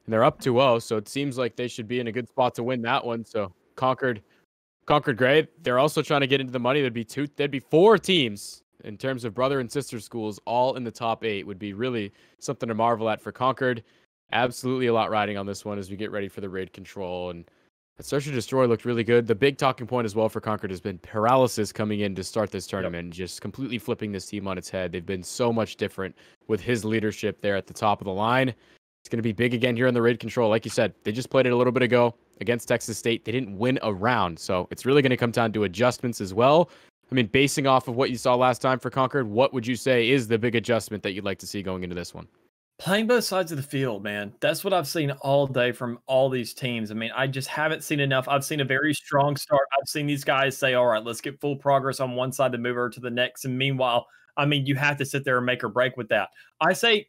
they're up 2-0, so it seems like they should be in a good spot to win that one. So Concord Gray, they're also trying to get into the money. There'd be 4 teams in terms of brother and sister schools, all in the top 8. Would be really something to marvel at for Concord. Absolutely a lot riding on this one as we get ready for the raid control. And Search and Destroy looked really good. The big talking point as well for Concord has been Paralysis coming in to start this tournament, just completely flipping this team on its head. They've been so much different with his leadership there at the top of the line. It's going to be big again here in the raid control. Like you said, they just played it a little bit ago against Texas State. They didn't win a round, so it's really going to come down to adjustments as well. I mean, basing off of what you saw last time for Concord, what would you say is the big adjustment that you'd like to see going into this one? Playing both sides of the field, man. That's what I've seen all day from all these teams. I mean, I just haven't seen enough. I've seen a very strong start. I've seen these guys say, all right, let's get full progress on one side to move over to the next. And meanwhile, I mean, you have to sit there and make or break with that. I say,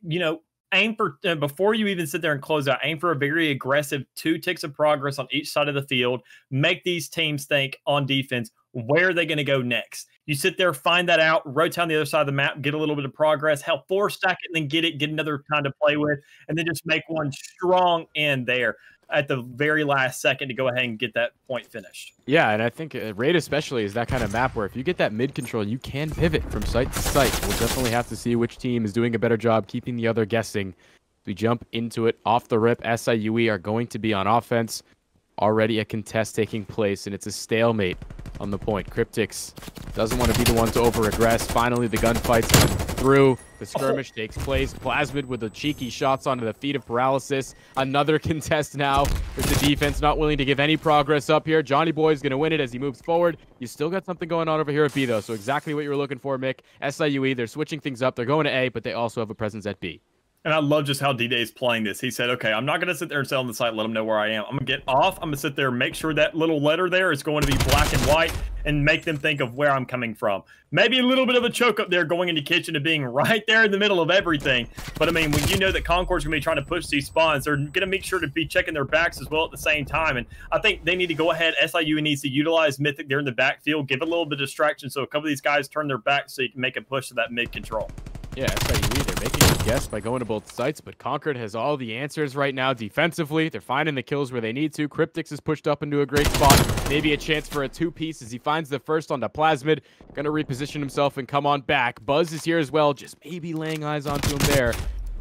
aim for, before you even sit there and close out, aim for a very aggressive 2 ticks of progress on each side of the field. Make these teams think on defense, where are they going to go next? You sit there, find that out, rotate on the other side of the map, get a little bit of progress, help 4-stack it, and then get another time to play with, and then just make one strong end there at the very last second to go ahead and get that point finished. Yeah, and I think Raid especially is that kind of map where if you get that mid control, you can pivot from site to site. We'll definitely have to see which team is doing a better job keeping the other guessing. We jump into it off the rip. SIUE are going to be on offense. Already a contest taking place, and it's a stalemate on the point. Cryptics doesn't want to be the one to over-aggress. Finally, the gunfights come through. The skirmish takes place. Plasmid with the cheeky shots onto the feet of Paralysis. Another contest now with the defense not willing to give any progress up here. Johnny Boy is going to win it as he moves forward. You still got something going on over here at B, though, so exactly what you were looking for, Mick. SIUE, they're switching things up. They're going to A, but they also have a presence at B. And I love just how D-Day is playing this. He said, okay, I'm not going to sit there and sit on the site, let them know where I am. I'm going to get off. I'm going to sit there and make sure that little letter there is going to be black and white and make them think of where I'm coming from. Maybe a little bit of a choke up there going into kitchen and being right there in the middle of everything. But, I mean, when you know that Concord's going to be trying to push these spawns, they're going to make sure to be checking their backs as well at the same time. And I think they need to go ahead. SIUE needs to utilize Mythic there in the backfield, give it a little bit of distraction so a couple of these guys turn their backs so you can make a push to that mid control. Yeah, SIUE, they're making a guess by going to both sites, but Concord has all the answers right now defensively. They're finding the kills where they need to. Cryptics is pushed up into a great spot. Maybe a chance for a 2-piece as he finds the first onto Plasmid. Going to reposition himself and come on back. Buzz is here as well, just maybe laying eyes onto him there.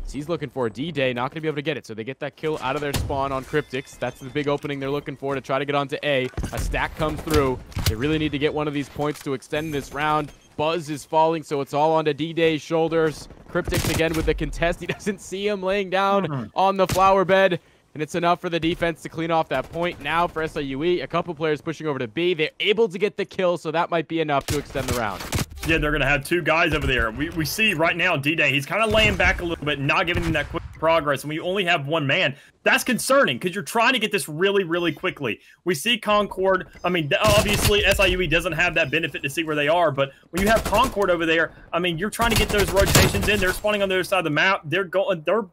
He's looking for a D-Day, not going to be able to get it. So they get that kill out of their spawn on Cryptics. That's the big opening they're looking for to try to get onto A. A stack comes through. They really need to get one of these points to extend this round. Buzz is falling, so it's all onto D-Day's shoulders. Cryptics again with the contest. He doesn't see him laying down on the flower bed. And it's enough for the defense to clean off that point. Now for SIUE, a couple players pushing over to B. They're able to get the kill, so that might be enough to extend the round. Yeah, they're going to have 2 guys over there. We see right now D-Day, he's kind of laying back a little bit, not giving them that quick progress, and we only have 1 man. That's concerning because you're trying to get this really, really quickly. We see Concord. I mean, obviously, SIUE doesn't have that benefit to see where they are, but when you have Concord over there, I mean, you're trying to get those rotations in. They're spawning on the other side of the map. They're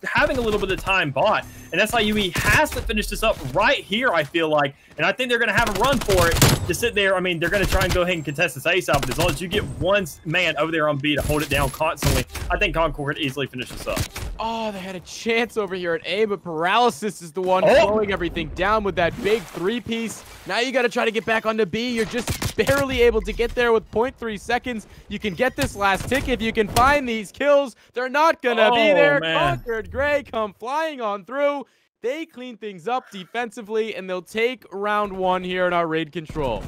having a little bit of time bought, and SIUE has to finish this up right here, I feel like, and I think they're going to have a run for it to sit there. I mean, they're going to try and go ahead and contest this ace out, but as long as you get 1 man over there on B to hold it down constantly, I think Concord could easily finish this up. Oh, they had a chance over here at A, but Paralysis is the one slowing everything down with that big 3-piece. Now you got to try to get back onto B. You're just barely able to get there with 0.3 seconds. You can get this last tick if you can find these kills. They're not going to be there. Concord Gray come flying on through. They clean things up defensively, and they'll take round 1 here in our raid control.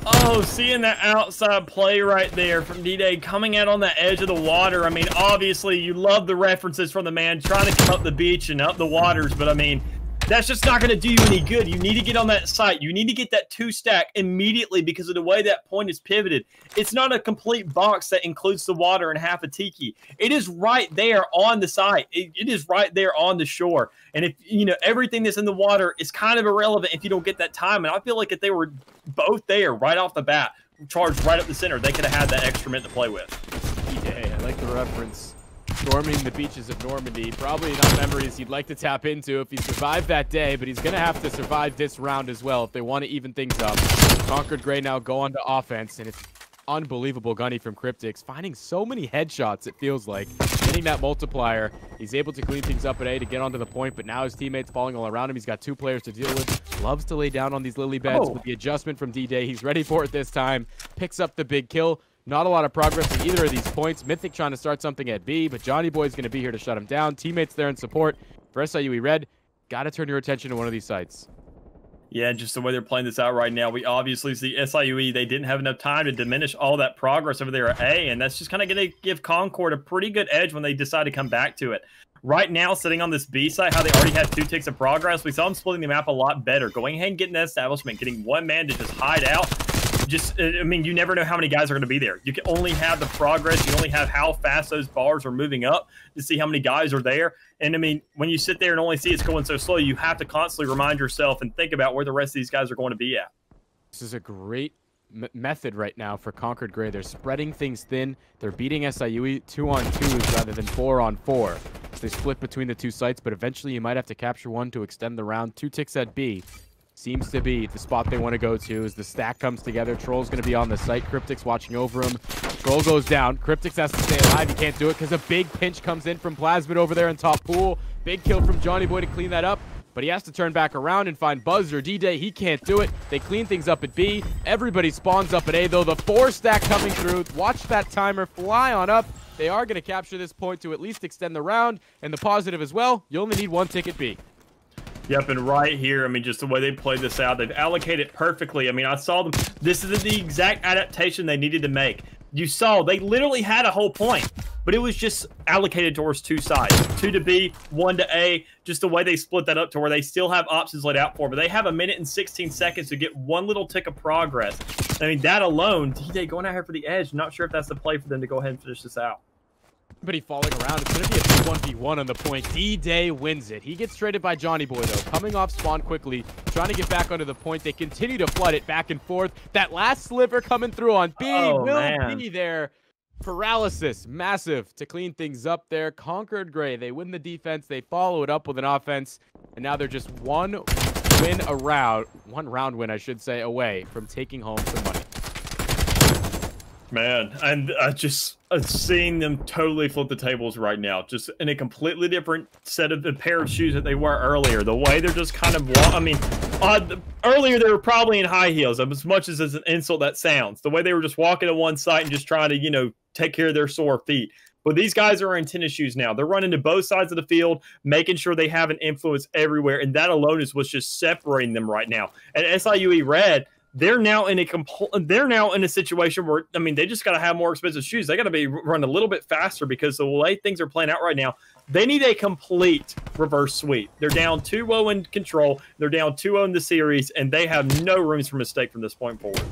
Oh, seeing that outside play right there from D-Day coming out on the edge of the water. I mean, obviously, you love the references from the man trying to come up the beach and up the waters, but I mean, that's just not going to do you any good. You need to get on that site. You need to get that 2-stack immediately because of the way that point is pivoted. It's not a complete box that includes the water and half a tiki. It is right there on the site. It is right there on the shore. And if, everything that's in the water is kind of irrelevant if you don't get that time. And I feel like if they were both there right off the bat, charged right up the center, they could have had that extra minute to play with. Yeah, I like the reference. Storming the beaches of Normandy. Probably not memories he'd like to tap into if he survived that day, but he's going to have to survive this round as well if they want to even things up. Concord Gray now go on to offense, and it's unbelievable gunny from Cryptix, finding so many headshots, it feels like. Getting that multiplier. He's able to clean things up at A to get onto the point, but now his teammates falling all around him. He's got 2 players to deal with. Loves to lay down on these lily beds with the adjustment from D-Day. He's ready for it this time. Picks up the big kill. Not a lot of progress in either of these points. Mythic trying to start something at B, but Johnny Boy's going to be here to shut him down. Teammates there in support. For SIUE Red, got to turn your attention to one of these sites. Yeah, just the way they're playing this out right now, we obviously see SIUE, they didn't have enough time to diminish all that progress over there at A, and that's just kind of going to give Concord a pretty good edge when they decide to come back to it. Right now, sitting on this B site, how they already have 2 ticks of progress, we saw them splitting the map a lot better. Going ahead and getting that establishment, getting one man to just hide out. Just, I mean, you never know how many guys are going to be there. You can only have the progress. You only have how fast those bars are moving up to see how many guys are there. And, I mean, when you sit there and only see it's going so slow, you have to constantly remind yourself and think about where the rest of these guys are going to be at. This is a great method right now for Concord Gray. They're spreading things thin. They're beating SIUE 2-on-2s rather than 4-on-4. They split between the 2 sites, but eventually you might have to capture one to extend the round. 2 ticks at B. Seems to be the spot they want to go to as the stack comes together. Troll's going to be on the site. Cryptix watching over him. Troll goes down. Cryptix has to stay alive. He can't do it because a big pinch comes in from Plasmid over there in top pool. Big kill from Johnny Boy to clean that up. But he has to turn back around and find Buzz or D-Day. He can't do it. They clean things up at B. Everybody spawns up at A, though. The 4 stack coming through. Watch that timer fly on up. They are going to capture this point to at least extend the round. And the positive as well, you only need 1 tick at B. Yep, and right here, I mean, just the way they played this out, they've allocated perfectly. I mean, I saw them. This is the exact adaptation they needed to make. You saw they literally had a whole point, but it was just allocated towards 2 sides. 2 to B, 1 to A, just the way they split that up to where they still have options laid out for, but they have 1 minute and 16 seconds to get 1 little tick of progress. I mean, that alone, D-Day going out here for the edge. Not sure if that's the play for them to go ahead and finish this out. Everybody falling around. It's going to be a 1v1 on the point. D-Day wins it. He gets traded by Johnny Boy, though. Coming off spawn quickly, trying to get back onto the point. They continue to flood it back and forth. That last sliver coming through on B will be there. Paralysis, massive to clean things up there. Concord Gray, they win the defense. They follow it up with an offense. And now they're just one round win, I should say, away from taking home some money. Man, and just seeing them totally flip the tables right now, just in a completely different set of the pair of shoes that they were earlier. The way they're just kind of, I mean, earlier they were probably in high heels, as much as it's an insult that sounds. The way they were just walking to one side and just trying to, you know, take care of their sore feet. But these guys are in tennis shoes now. They're running to both sides of the field, making sure they have an influence everywhere, and that alone is what's just separating them right now. And SIUE Red, they're now in a situation where, I mean, they just got to have more expensive shoes. They got to be run a little bit faster because the way things are playing out right now, they need a complete reverse sweep. They're down 2-0 in control. They're down 2-0 in the series, and they have no rooms for mistake from this point forward.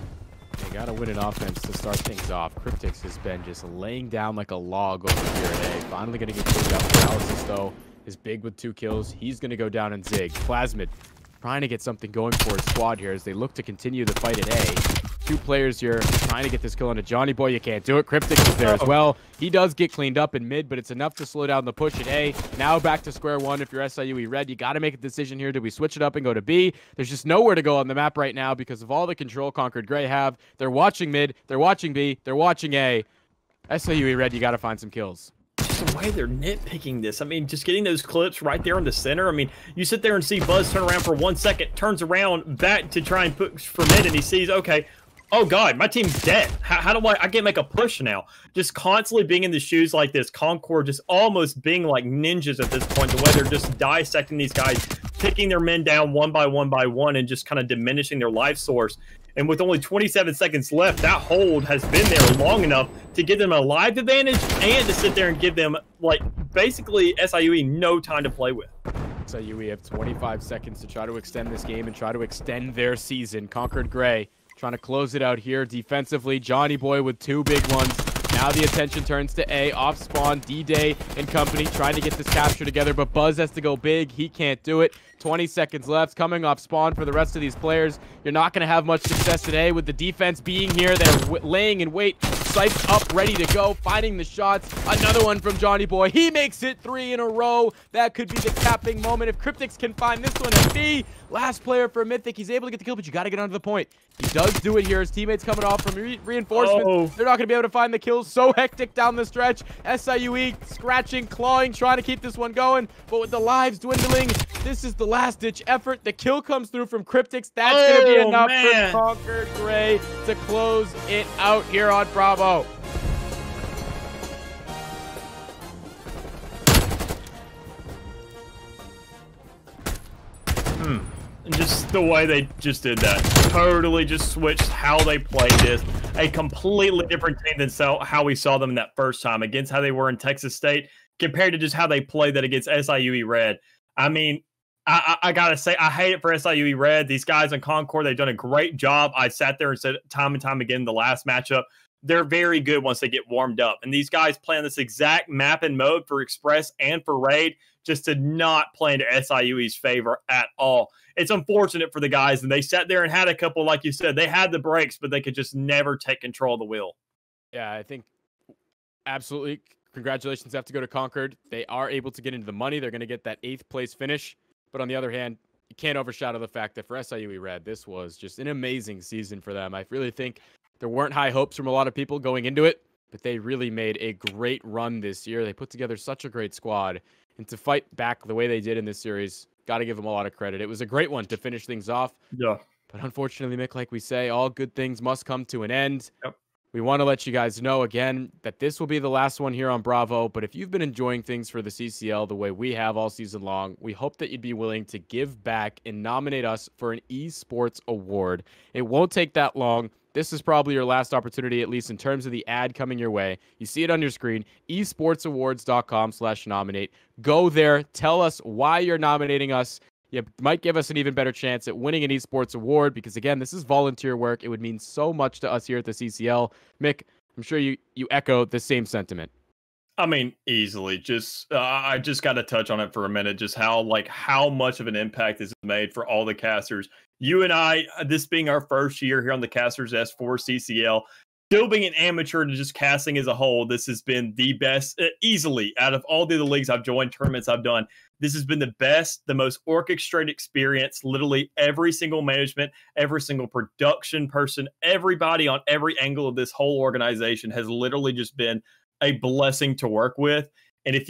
They got to win an offense to start things off. Cryptix has been just laying down like a log over here at A. Finally going to get cleaned up. Paralysis, though, is big with 2 kills. He's going to go down and zig. Plasmid trying to get something going for his squad here as they look to continue the fight at A. 2 players here trying to get this kill onto Johnny Boy. You can't do it. Cryptix is there as well. He does get cleaned up in mid, but it's enough to slow down the push at A. Now back to square one. If you're SIUE Red, you got to make a decision here. Do we switch it up and go to B? There's just nowhere to go on the map right now because of all the control Concord Gray have. They're watching mid. They're watching B. They're watching A. SIUE Red, you got to find some kills. The way they're nitpicking this, I mean, just getting those clips right there in the center. I mean, you sit there and see Buzz turn around for 1 second, turns around back to try and push for mid, and he sees, okay, oh god, my team's dead. How do I can't make a push now? Just constantly being in the shoes like this, Concord just almost being like ninjas at this point, the way they're just dissecting these guys, picking their men down one by one, and just kind of diminishing their life source. And with only 27 seconds left, that hold has been there long enough to give them a live advantage and to sit there and give them, like, basically SIUE no time to play with. SIUE have 25 seconds to try to extend this game and try to extend their season. Concord Gray trying to close it out here defensively. Johnny Boy with 2 big ones. Now the attention turns to A. Off spawn, D-Day and company trying to get this capture together, but Buzz has to go big. He can't do it. 20 seconds left. Coming off spawn for the rest of these players. You're not going to have much success today with the defense being here. They're laying in wait. Sights up, ready to go. Finding the shots. Another one from Johnny Boy. He makes it 3 in a row. That could be the capping moment if Cryptix can find this one at B. Last player for Mythic. He's able to get the kill, but you got to get onto the point. He does do it here. His teammates coming off from reinforcements. Oh. They're not going to be able to find the kills. So hectic down the stretch. SIUE scratching, clawing, trying to keep this one going. But with the lives dwindling, this is the last-ditch effort. The kill comes through from Cryptics. That's going to be enough for Conquered Gray to close it out here on Bravo. And just the way they just did that. Totally just switched how they played this. A completely different team than how we saw them in that first time against how they were in Texas State compared to just how they played that against SIUE Red. I mean, I got to say, I hate it for SIUE Red. These guys in Concord, they've done a great job. I sat there and said time and time again, the last matchup, they're very good once they get warmed up. And these guys play on this exact map and mode for Express and for Raid just did not play into SIUE's favor at all. It's unfortunate for the guys, and they sat there and had a couple, like you said, they had the breaks, but they could just never take control of the wheel. Yeah, I think absolutely. Congratulations have to go to Concord. They are able to get into the money. They're going to get that 8th place finish. But on the other hand, you can't overshadow the fact that for SIUE Red, this was just an amazing season for them. I really think there weren't high hopes from a lot of people going into it, but they really made a great run this year. They put together such a great squad. And to fight back the way they did in this series, got to give them a lot of credit. It was a great one to finish things off. Yeah. But unfortunately, Mick, like we say, all good things must come to an end. Yep. We want to let you guys know again that this will be the last one here on Bravo. But if you've been enjoying things for the CCL the way we have all season long, we hope that you'd be willing to give back and nominate us for an esports award. It won't take that long. This is probably your last opportunity, at least in terms of the ad coming your way. You see it on your screen, esportsawards.com/nominate. Go there. Tell us why you're nominating us. You might give us an even better chance at winning an esports award because, again, this is volunteer work. It would mean so much to us here at the CCL. Mick, I'm sure you echo the same sentiment. I mean, easily. Just I just got to touch on it for a minute. Just how much of an impact this has made for all the casters. You and I, this being our first year here on the Casters S4 CCL, still being an amateur to just casting as a whole, this has been the best, easily, out of all the other leagues I've joined, tournaments I've done. This has been the best, the most orchestrated experience. Literally every single management, every single production person, everybody on every angle of this whole organization has literally just been a blessing to work with. And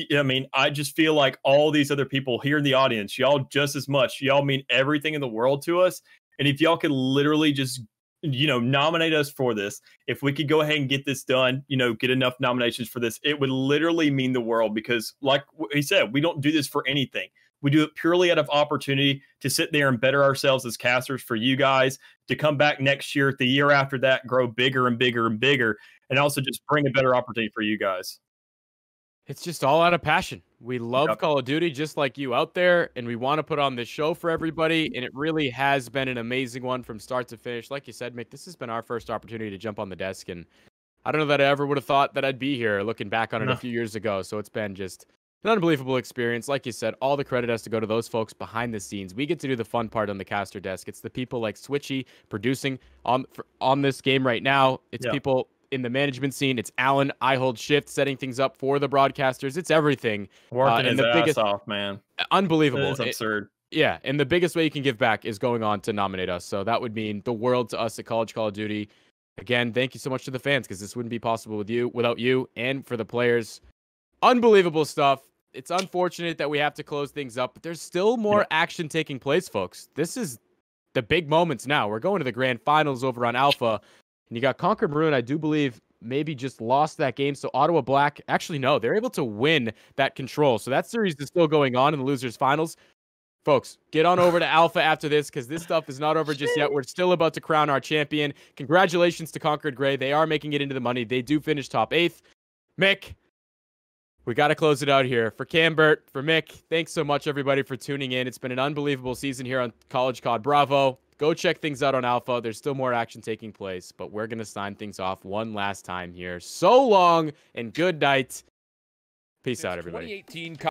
I just feel like all these other people here in the audience, y'all just as much, y'all mean everything in the world to us. And if y'all could literally just, nominate us for this, if we could go ahead and get this done, get enough nominations for this, it would literally mean the world because like he said, we don't do this for anything. We do it purely out of opportunity to sit there and better ourselves as casters for you guys to come back next year, the year after that, grow bigger and bigger and bigger, and also just bring a better opportunity for you guys. It's just all out of passion. We love Call of Duty just like you out there, and we want to put on this show for everybody, and it really has been an amazing one from start to finish. Like you said, Mick, this has been our first opportunity to jump on the desk, and I don't know that I ever would have thought that I'd be here looking back on it a few years ago, so it's been just an unbelievable experience. Like you said, all the credit has to go to those folks behind the scenes. We get to do the fun part on the caster desk. It's the people like Switchy producing on this game right now. It's people in the management scene. It's Alan, I hold shift, setting things up for the broadcasters. It's everything. Working his ass off, man. Unbelievable. It's absurd. Yeah, and the biggest way you can give back is going on to nominate us. So that would mean the world to us at College Call of Duty. Again, thank you so much to the fans because this wouldn't be possible without you, and for the players. Unbelievable stuff. It's unfortunate that we have to close things up, but there's still more action taking place, folks. This is the big moments now. We're going to the grand finals over on Alpha. And you got Conquer Maroon, I do believe, maybe just lost that game. So Ottawa Black, actually, no, they're able to win that control. So that series is still going on in the losers finals. Folks, get on over to Alpha after this because this stuff is not over just yet. We're still about to crown our champion. Congratulations to Conquered Gray. They are making it into the money. They do finish top 8th. Mick, we got to close it out here. For Cambert, for Mick, thanks so much, everybody, for tuning in. It's been an unbelievable season here on College COD Bravo. Go check things out on Alpha. There's still more action taking place, but we're going to sign things off one last time here. So long and good night. Peace out, everybody. 2018